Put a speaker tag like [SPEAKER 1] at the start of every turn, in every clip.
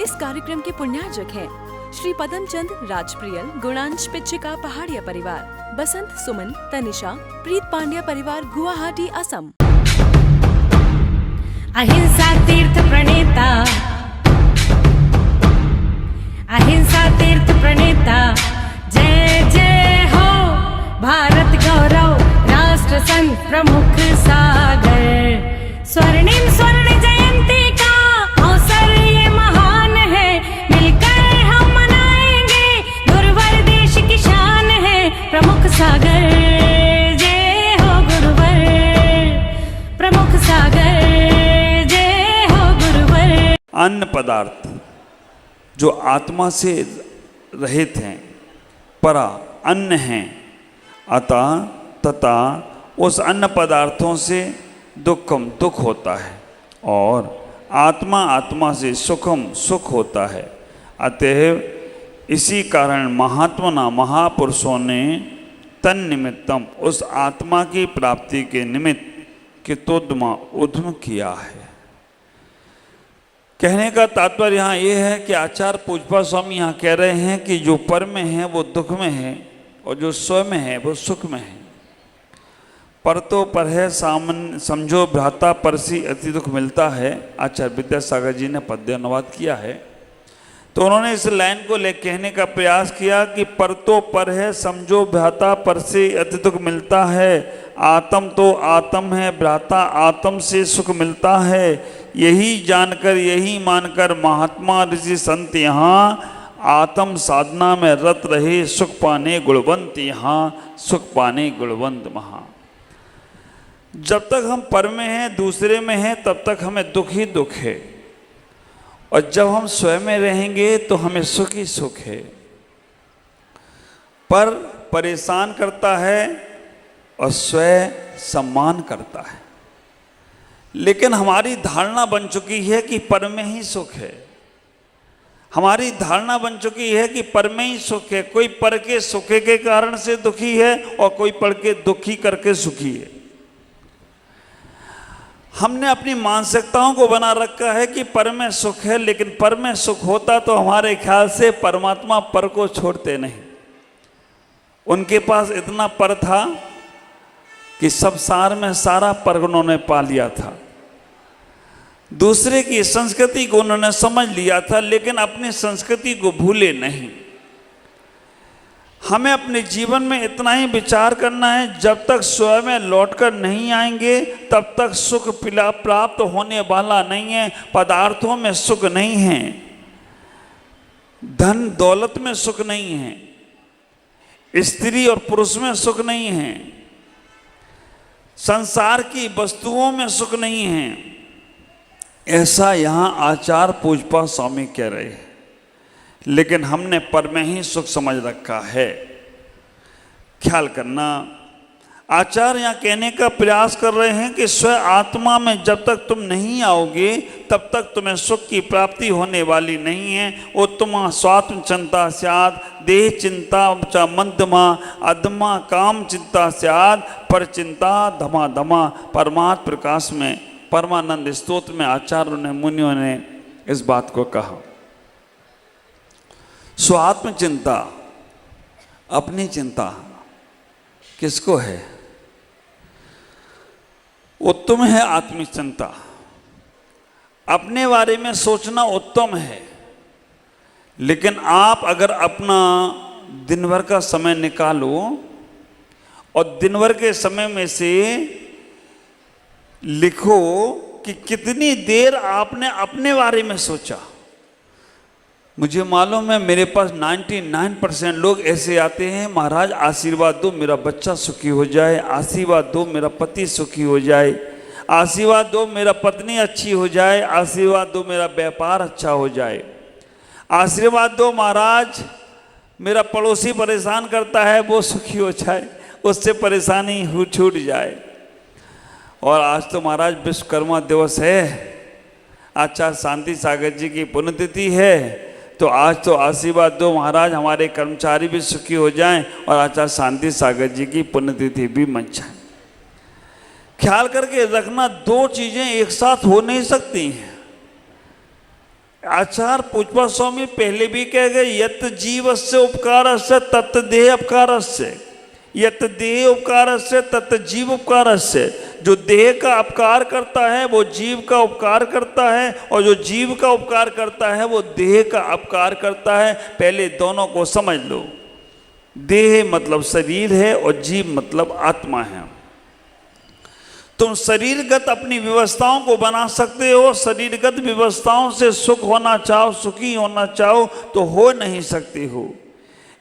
[SPEAKER 1] इस कार्यक्रम के पुण्यार्जक हैं श्री पदमचंद राजप्रियल गुणांश पिच्छिका पहाड़िया परिवार, बसंत सुमन तनिषा प्रीत पांड्या परिवार गुवाहाटी असम।
[SPEAKER 2] अहिंसा तीर्थ प्रणेता, अहिंसा तीर्थ प्रणेता, जय जय हो भारत गौरव राष्ट्र संत प्रमुख सागर। स्वर्णिम स्वर्ण जयंती का अवसर ये महान है, मिलकर हम मनाएंगे गुरुवर देश की शान है प्रमुख सागर। जय हो गुरुवर प्रमुख सागर, जय हो गुरुवर।
[SPEAKER 3] अन्न पदार्थ जो आत्मा से रहित हैं, परा अन्न हैं, अतः तथा उस अन्न पदार्थों से दुखम दुख होता है और आत्मा आत्मा से सुखम सुख होता है। अतएव इसी कारण महात्मना महापुरुषों ने तन निमित्तम उस आत्मा की प्राप्ति के निमित्त कितोद्यम उद्यम किया है। कहने का तात्पर्य यहाँ ये है कि आचार्य पूजपा स्वामी यहाँ कह रहे हैं कि जो पर में है वो दुख में है और जो स्व में है वो सुख में है। पर तो पर है सामन समझो भ्राता पर से अति दुख मिलता है। आचार्य विद्यासागर जी ने पद्य अनुवाद किया है, तो उन्होंने इस लाइन को ले कहने का प्रयास किया कि पर तो पर है समझो भ्राता पर से अति दुख मिलता है। आत्म तो आत्म है, भ्राता आत्म से सुख मिलता है। यही जानकर यही मानकर महात्मा ऋषि संत यहाँ आत्म साधना में रत रहे, सुख पाने गुणवंत यहाँ सुख पाने गुणवंत महा। जब तक हम पर में हैं, दूसरे में हैं, तब तक हमें दुख ही दुख है, और जब हम स्वयं में रहेंगे तो हमें सुख ही सुख है। पर परेशान करता है और स्वयं सम्मान करता है, लेकिन हमारी धारणा बन चुकी है कि पर में ही सुख है। हमारी धारणा बन चुकी है कि पर में ही सुख है। कोई पर के सुखे के कारण से दुखी है और कोई पर के दुखी करके सुखी है। हमने अपनी मानसिकताओं को बना रखा है कि पर में सुख है, लेकिन पर में सुख होता तो हमारे ख्याल से परमात्मा पर को छोड़ते नहीं। उनके पास इतना पर था कि सब सार में सारा पर उन्होंने पा लिया था। दूसरे की संस्कृति को उन्होंने समझ लिया था, लेकिन अपनी संस्कृति को भूले नहीं। हमें अपने जीवन में इतना ही विचार करना है, जब तक स्वयं में लौटकर नहीं आएंगे तब तक सुख प्राप्त होने वाला नहीं है। पदार्थों में सुख नहीं है, धन दौलत में सुख नहीं है, स्त्री और पुरुष में सुख नहीं है, संसार की वस्तुओं में सुख नहीं है। ऐसा यहाँ आचार्य पूजपा स्वामी कह रहे हैं, लेकिन हमने पर में ही सुख समझ रखा है। ख्याल करना, आचार्य यहाँ कहने का प्रयास कर रहे हैं कि स्व आत्मा में जब तक तुम नहीं आओगे तब तक तुम्हें सुख की प्राप्ति होने वाली नहीं है। वो तुम स्वात्म चिंता स्याद, देह चिंता च मध्यमा, अधमा काम चिंता स्याद, पर चिंता धमा धमा। परमात्म प्रकाश में परमानंद स्तोत्र में आचार्यों ने मुनियों ने इस बात को कहा। स्वात्म चिंता, अपनी चिंता किसको है? उत्तम है आत्मिक चिंता, अपने बारे में सोचना उत्तम है। लेकिन आप अगर अपना दिन भर का समय निकालो और दिन भर के समय में से लिखो कि कितनी देर आपने अपने बारे में सोचा। मुझे मालूम है मेरे पास 99% लोग ऐसे आते हैं, महाराज आशीर्वाद दो मेरा बच्चा सुखी हो जाए, आशीर्वाद दो मेरा पति सुखी हो जाए, आशीर्वाद दो मेरा पत्नी अच्छी हो जाए, आशीर्वाद दो मेरा व्यापार अच्छा हो जाए, आशीर्वाद दो महाराज मेरा पड़ोसी परेशान करता है वो सुखी हो जाए, उससे परेशानी छूट जाए। और आज तो महाराज विश्वकर्मा दिवस है, आचार्य शांति सागर जी की पुण्यतिथि है, तो आज तो आशीर्वाद दो महाराज हमारे कर्मचारी भी सुखी हो जाएं और आचार्य शांति सागर जी की पुण्यतिथि भी मन जाए। ख्याल करके रखना, दो चीजें एक साथ हो नहीं सकती हैं। आचार्य पुष्पा स्वामी पहले भी कह गए, यत जीवस्य उपकारस्य तत् देह उपकारस्य, यत देह उपकारस्य तत् जीव उपकारस्य। जो देह का उपकार करता है वो जीव का उपकार करता है, और जो जीव का उपकार करता है वो देह का उपकार करता है। पहले दोनों को समझ लो। देह मतलब शरीर है और जीव मतलब आत्मा है। तुम शरीरगत अपनी व्यवस्थाओं को बना सकते हो, शरीरगत व्यवस्थाओं से सुख होना चाहो, सुखी होना चाहो तो हो नहीं सकते हो।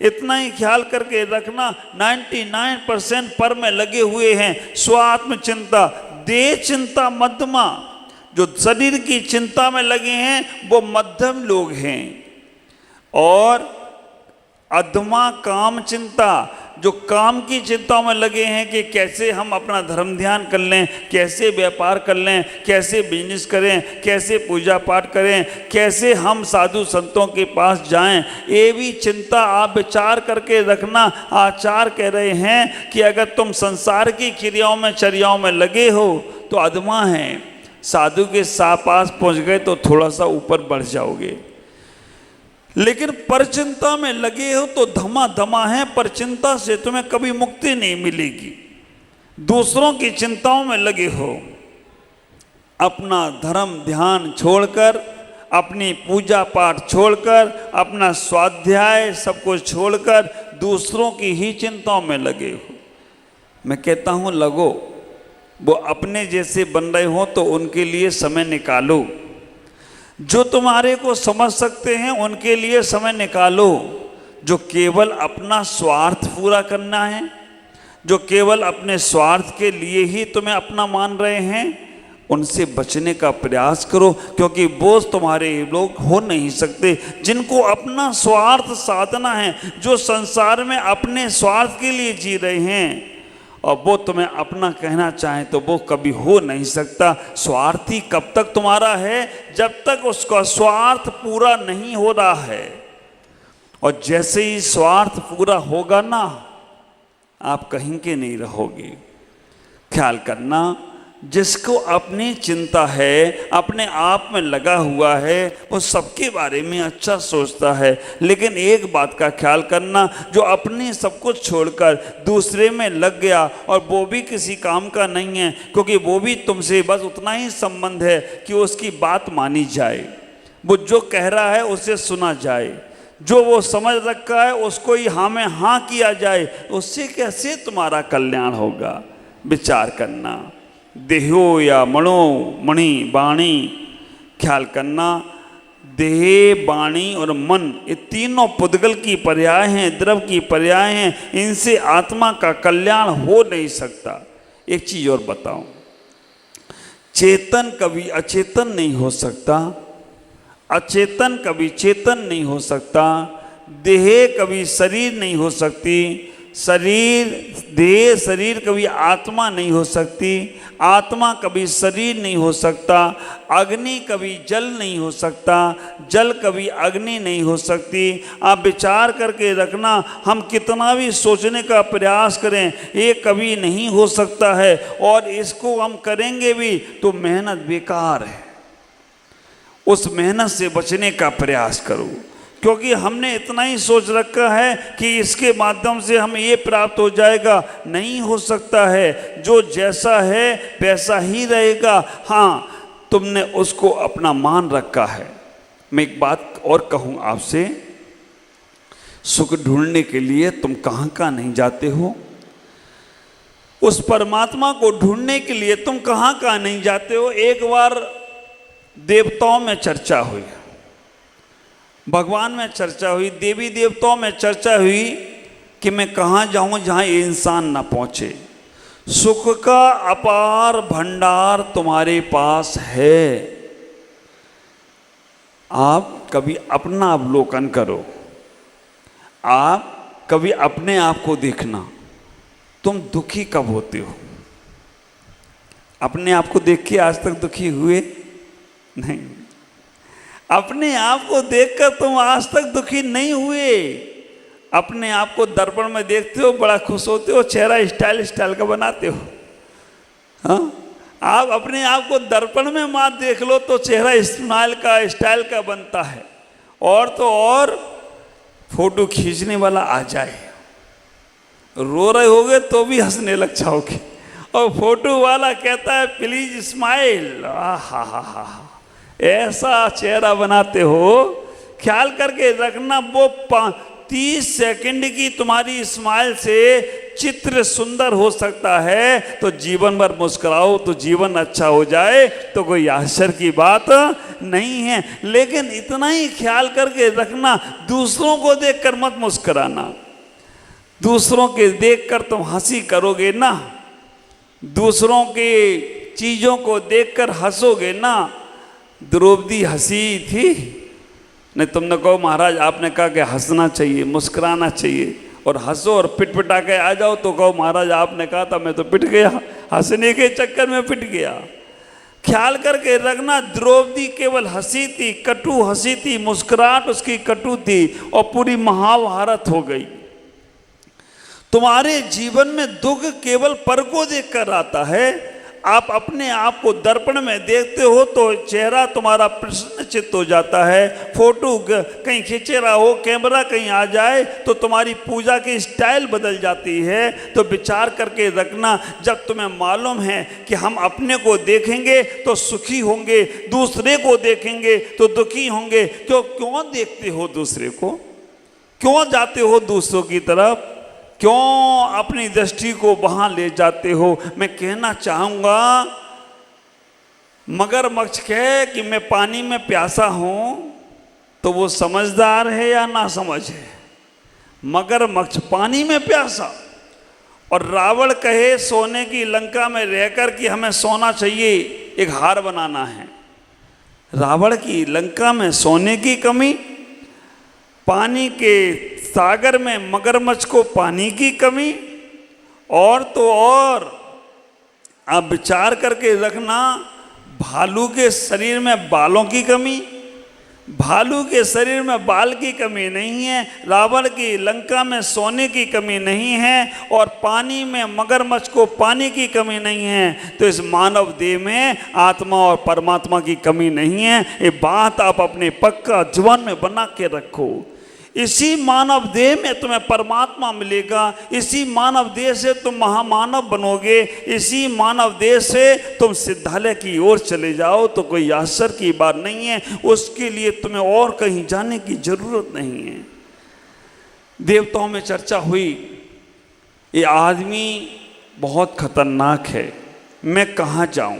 [SPEAKER 3] इतना ही ख्याल करके रखना, 99% पर में लगे हुए हैं स्वात्म चिंता, देह चिंता मध्यमा। जो शरीर की चिंता में लगे हैं वो मध्यम लोग हैं, और अधमा काम चिंता, जो काम की चिंताओं में लगे हैं कि कैसे हम अपना धर्म ध्यान कर लें, कैसे व्यापार कर लें, कैसे बिजनेस करें, कैसे पूजा पाठ करें, कैसे हम साधु संतों के पास जाएं, ये भी चिंता आप विचार करके रखना। आचार्य कह रहे हैं कि अगर तुम संसार की क्रियाओं में चर्याओं में लगे हो तो अधमा है, साधु के पास पहुंच गए तो थोड़ा सा ऊपर बढ़ जाओगे। लेकिन परचिंता में लगे हो तो धमा धमा है, परचिंता से तुम्हें कभी मुक्ति नहीं मिलेगी। दूसरों की चिंताओं में लगे हो, अपना धर्म ध्यान छोड़कर, अपनी पूजा पाठ छोड़कर, अपना स्वाध्याय सब कुछ छोड़कर दूसरों की ही चिंताओं में लगे हो। मैं कहता हूं लगो, वो अपने जैसे बन रहे हो तो उनके लिए समय निकालो। जो तुम्हारे को समझ सकते हैं उनके लिए समय निकालो। जो केवल अपना स्वार्थ पूरा करना है, जो केवल अपने स्वार्थ के लिए ही तुम्हें अपना मान रहे हैं, उनसे बचने का प्रयास करो, क्योंकि वो तुम्हारे लोग हो नहीं सकते। जिनको अपना स्वार्थ साधना है, जो संसार में अपने स्वार्थ के लिए जी रहे हैं, और वो तुम्हें अपना कहना चाहे तो वो कभी हो नहीं सकता। स्वार्थी कब तक तुम्हारा है? जब तक उसका स्वार्थ पूरा नहीं हो रहा है। और जैसे ही स्वार्थ पूरा होगा ना, आप कहीं के नहीं रहोगे। ख्याल करना, जिसको अपनी चिंता है, अपने आप में लगा हुआ है, वो सबके बारे में अच्छा सोचता है। लेकिन एक बात का ख्याल करना, जो अपने सब कुछ छोड़कर दूसरे में लग गया, और वो भी किसी काम का नहीं है, क्योंकि वो भी तुमसे बस उतना ही संबंध है कि उसकी बात मानी जाए, वो जो कह रहा है उसे सुना जाए, जो वो समझ रखा है उसको ही हाँ में हाँ किया जाए। उससे कैसे तुम्हारा कल्याण होगा? विचार करना। देहो या मणो मणि वाणी, ख्याल करना, देह वाणी और मन, ये तीनों पुद्गल की पर्याय हैं, द्रव की पर्याय हैं। इनसे आत्मा का कल्याण हो नहीं सकता। एक चीज और बताऊं, चेतन कभी अचेतन नहीं हो सकता, अचेतन कभी चेतन नहीं हो सकता, देह कभी शरीर नहीं हो सकती, देह शरीर कभी आत्मा नहीं हो सकती, आत्मा कभी शरीर नहीं हो सकता, अग्नि कभी जल नहीं हो सकता, जल कभी अग्नि नहीं हो सकती। आप विचार करके रखना, हम कितना भी सोचने का प्रयास करें ये कभी नहीं हो सकता है, और इसको हम करेंगे भी तो मेहनत बेकार है। उस मेहनत से बचने का प्रयास करो, क्योंकि हमने इतना ही सोच रखा है कि इसके माध्यम से हमें ये प्राप्त हो जाएगा। नहीं हो सकता है। जो जैसा है वैसा ही रहेगा। हाँ, तुमने उसको अपना मान रखा है। मैं एक बात और कहूँ आपसे, सुख ढूंढने के लिए तुम कहाँ कहाँ नहीं जाते हो? उस परमात्मा को ढूंढने के लिए तुम कहाँ कहाँ नहीं जाते हो? एक बार देवताओं में चर्चा हुई, भगवान में चर्चा हुई, देवी देवताओं में चर्चा हुई कि मैं कहाँ जाऊँ जहाँ ये इंसान ना पहुँचे। सुख का अपार भंडार तुम्हारे पास है। आप कभी अपना अवलोकन करो, आप कभी अपने आप को देखना, तुम दुखी कब होते हो? अपने आप को देख के आज तक दुखी हुए नहीं? अपने आप को देखकर तुम आज तक दुखी नहीं हुए। अपने आप को दर्पण में देखते हो, बड़ा खुश होते हो, चेहरा स्टाइल का बनाते हो। हाँ, आप अपने आप को दर्पण में मां देख लो तो चेहरा स्टाइल का बनता है। और तो और फोटो खींचने वाला आ जाए, रो रहे होगे तो भी हंसने लग जाओगे, और फोटो वाला कहता है प्लीज स्माइल। हा, ऐसा चेहरा बनाते हो। ख्याल करके रखना, वो 30 सेकंड की तुम्हारी स्माइल से चित्र सुंदर हो सकता है, तो जीवन भर मुस्कुराओ तो जीवन अच्छा हो जाए तो कोई आश्चर्य की बात नहीं है। लेकिन इतना ही ख्याल करके रखना, दूसरों को देखकर मत मुस्कुराना। दूसरों के देखकर तुम हंसी करोगे ना, दूसरों के चीजों को देखकर हंसोगे ना। द्रौपदी हंसी थी नहीं, तुमने कहो महाराज आपने कहा कि हंसना चाहिए, मुस्कुराना चाहिए, और हंसो और पिटपिटा के आ जाओ तो कहो महाराज आपने कहा था मैं तो पिट गया, हंसने के चक्कर में पिट गया। ख्याल करके रखना, द्रौपदी केवल हंसी थी, कटु हंसी थी, मुस्कुराहट उसकी कटु थी और पूरी महाभारत हो गई। तुम्हारे जीवन में दुख केवल पर को देखकर आता है। आप अपने आप को दर्पण में देखते हो तो चेहरा तुम्हारा प्रसन्नचित्त हो जाता है। फोटो कहीं खींचे रहा हो, कैमरा कहीं आ जाए तो तुम्हारी पूजा की स्टाइल बदल जाती है। तो विचार करके रखना, जब तुम्हें मालूम है कि हम अपने को देखेंगे तो सुखी होंगे, दूसरे को देखेंगे तो दुखी होंगे, तो क्यों देखते हो दूसरे को, क्यों जाते हो दूसरों की तरफ, क्यों अपनी दृष्टि को वहां ले जाते हो। मैं कहना चाहूंगा, मगरमच्छ कहे कि मैं पानी में प्यासा हूं तो वो समझदार है या ना समझ है। मगरमच्छ पानी में प्यासा, और रावण कहे सोने की लंका में रहकर कि हमें सोना चाहिए, एक हार बनाना है। रावण की लंका में सोने की कमी, पानी के सागर में मगरमच्छ को पानी की कमी, और तो और आप विचार करके रखना, भालू के शरीर में बालों की कमी, भालू के शरीर में बाल की कमी नहीं है, रावण की लंका में सोने की कमी नहीं है, और पानी में मगरमच्छ को पानी की कमी नहीं है। तो इस मानव देह में आत्मा और परमात्मा की कमी नहीं है। ये बात आप अपने पक्का जीवन में बना के रखो। इसी मानव देह में तुम्हें परमात्मा मिलेगा, इसी मानव देह से तुम महामानव बनोगे, इसी मानव देह से तुम सिद्धालय की ओर चले जाओ तो कोई आश्चर्य की बात नहीं है। उसके लिए तुम्हें और कहीं जाने की जरूरत नहीं है। देवताओं में चर्चा हुई, ये आदमी बहुत खतरनाक है, मैं कहाँ जाऊं,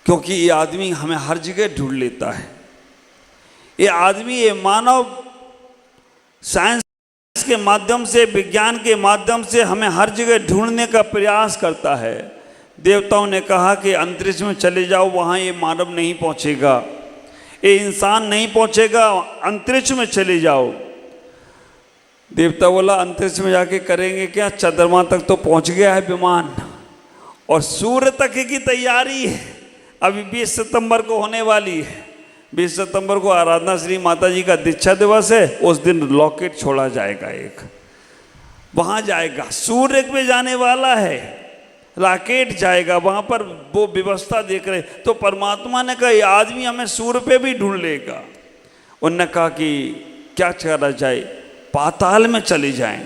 [SPEAKER 3] क्योंकि ये आदमी हमें हर जगह ढूंढ लेता है। ये आदमी, ये मानव साइंस के माध्यम से, विज्ञान के माध्यम से हमें हर जगह ढूंढने का प्रयास करता है। देवताओं ने कहा कि अंतरिक्ष में चले जाओ, वहाँ ये मानव नहीं पहुँचेगा, ये इंसान नहीं पहुँचेगा, अंतरिक्ष में चले जाओ। देवता बोला अंतरिक्ष में जाके करेंगे क्या, चंद्रमा तक तो पहुँच गया है विमान, और सूर्य तक की तैयारी है। अभी 20 सितंबर को होने वाली है, 20 सितंबर को आराधना श्री माता जी का दीक्षा दिवस है। उस दिन रॉकेट छोड़ा जाएगा, एक वहाँ जाएगा, सूर्य पे जाने वाला है, रॉकेट जाएगा, वहाँ पर वो व्यवस्था देख रहे। तो परमात्मा ने कहा ये आदमी हमें सूर्य पे भी ढूंढ लेगा। उन्होंने कहा कि क्या करा जाए, पाताल में चले जाएं।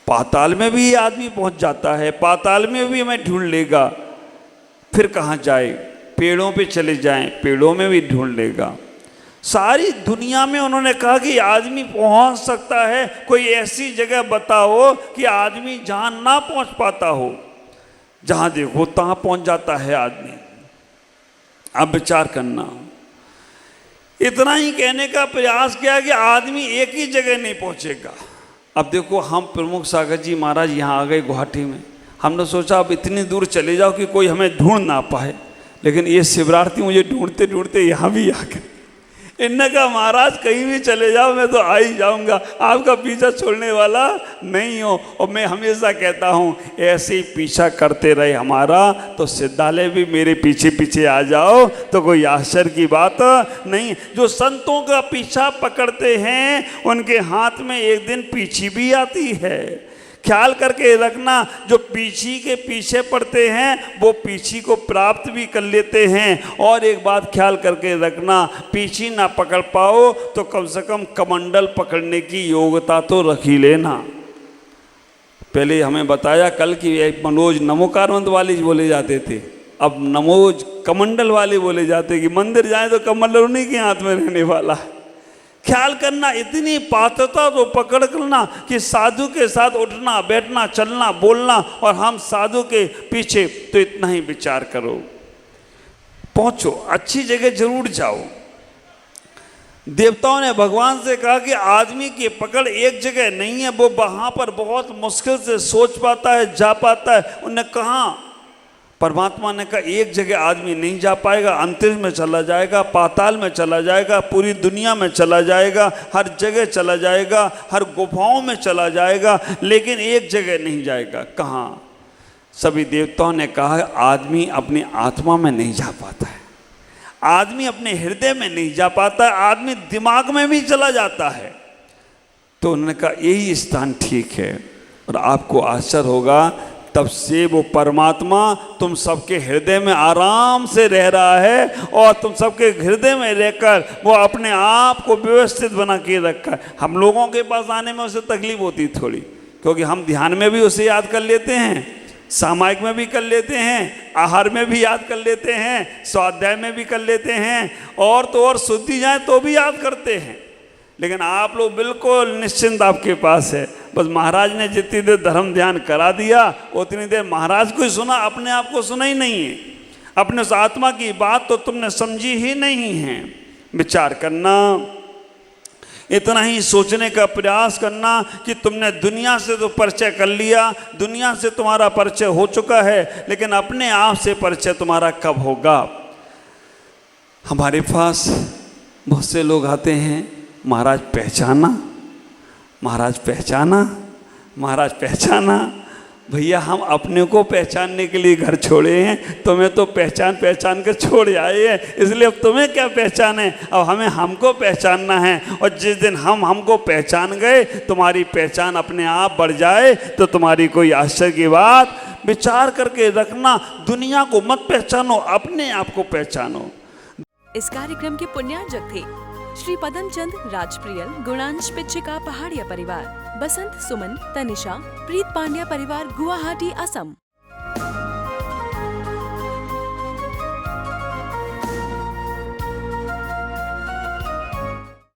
[SPEAKER 3] पाताल में भी ये आदमी पहुँच जाता है, पाताल में भी हमें ढूंढ लेगा। फिर कहाँ जाए, पेड़ों पे चले जाएं, पेड़ों में भी ढूंढ लेगा। सारी दुनिया में उन्होंने कहा कि आदमी पहुंच सकता है, कोई ऐसी जगह बताओ कि आदमी जहां ना पहुंच पाता हो, जहां देखो तहां पहुंच जाता है आदमी। अब विचार करना, इतना ही कहने का प्रयास किया कि आदमी एक ही जगह नहीं पहुंचेगा। अब देखो, हम प्रमुख सागर जी महाराज यहाँ आ गए गुवाहाटी में, हमने सोचा अब इतनी दूर चले जाओ कि कोई हमें ढूंढ ना पाए, लेकिन ये शिवरार्थी मुझे ढूंढते ढूंढते यहाँ भी आ गए। इनने कहा महाराज कहीं भी चले जाओ मैं तो आ ही जाऊँगा, आपका पीछा छोड़ने वाला नहीं हो। और मैं हमेशा कहता हूँ ऐसे ही पीछा करते रहे हमारा तो सिद्धालय भी मेरे पीछे पीछे आ जाओ तो कोई आश्चर्य की बात नहीं। जो संतों का पीछा पकड़ते हैं उनके हाथ में एक दिन पीछी भी आती है। ख्याल करके रखना, जो पीछी के पीछे पड़ते हैं वो पीछी को प्राप्त भी कर लेते हैं। और एक बात ख्याल करके रखना, पीछी ना पकड़ पाओ तो कम से कम कमंडल पकड़ने की योग्यता तो रख ही लेना। पहले हमें बताया कल की मनोज नमोकारवंत वाले बोले जाते थे, अब नमोज कमंडल वाले बोले जाते कि मंदिर जाए तो कमंडल उन्हीं के हाथ में रहने वाला है। ख्याल करना, इतनी पात्रता तो पकड़ करना कि साधु के साथ उठना बैठना चलना बोलना, और हम साधु के पीछे, तो इतना ही विचार करो। पहुंचो, अच्छी जगह जरूर जाओ। देवताओं ने भगवान से कहा कि आदमी की पकड़ एक जगह नहीं है, वो वहां पर बहुत मुश्किल से सोच पाता है, जा पाता है। उन्हें कहा, परमात्मा ने कहा एक जगह आदमी नहीं जा पाएगा, अंतरिक्ष में चला जाएगा, पाताल में चला जाएगा, पूरी दुनिया में चला जाएगा, हर जगह चला जाएगा, हर गुफाओं में चला जाएगा, लेकिन एक जगह नहीं जाएगा। कहाँ? सभी देवताओं ने कहा आदमी अपनी आत्मा में नहीं जा पाता है, आदमी अपने हृदय में नहीं जा पाता है, आदमी दिमाग में भी चला जाता है। तो उन्होंने कहा यही स्थान ठीक है। और आपको आश्चर्य होगा, तब से वो परमात्मा तुम सबके हृदय में आराम से रह रहा है, और तुम सबके हृदय में रहकर वो अपने आप को व्यवस्थित बना के रखा है। हम लोगों के पास आने में उसे तकलीफ होती थोड़ी, क्योंकि हम ध्यान में भी उसे याद कर लेते हैं, सामायिक में भी कर लेते हैं, आहार में भी याद कर लेते हैं, स्वाध्याय में भी कर लेते हैं, और तो और शुद्धि जाए तो भी याद करते हैं। लेकिन आप लोग बिल्कुल निश्चिंत आपके पास है, बस महाराज ने जितनी देर धर्म ध्यान करा दिया उतनी देर महाराज को ही सुना, अपने आप को सुना ही नहीं है। अपने उस आत्मा की बात तो तुमने समझी ही नहीं है। विचार करना, इतना ही सोचने का प्रयास करना कि तुमने दुनिया से तो परिचय कर लिया, दुनिया से तुम्हारा परिचय हो चुका है, लेकिन अपने आप से परिचय तुम्हारा कब होगा। हमारे पास बहुत से लोग आते हैं, महाराज पहचाना, महाराज पहचाना, महाराज पहचाना। भैया हम अपने को पहचानने के लिए घर छोड़े हैं, तुम्हें तो पहचान के छोड़ आए हैं, इसलिए अब तुम्हें क्या पहचान है, अब हमें हमको पहचानना है। और जिस दिन हम हमको पहचान गए, तुम्हारी पहचान अपने आप बढ़ जाए तो तुम्हारी कोई आश्चर्य की बात। विचार करके रखना, दुनिया को मत पहचानो, अपने आप को पहचानो।
[SPEAKER 1] इस कार्यक्रम के पुण्यार्जक थे श्री पदमचंद राजप्रियल, गुणांश पिच्चिका पहाड़िया परिवार, बसंत सुमन तनिषा, प्रीत पांड्या परिवार, गुवाहाटी, असम।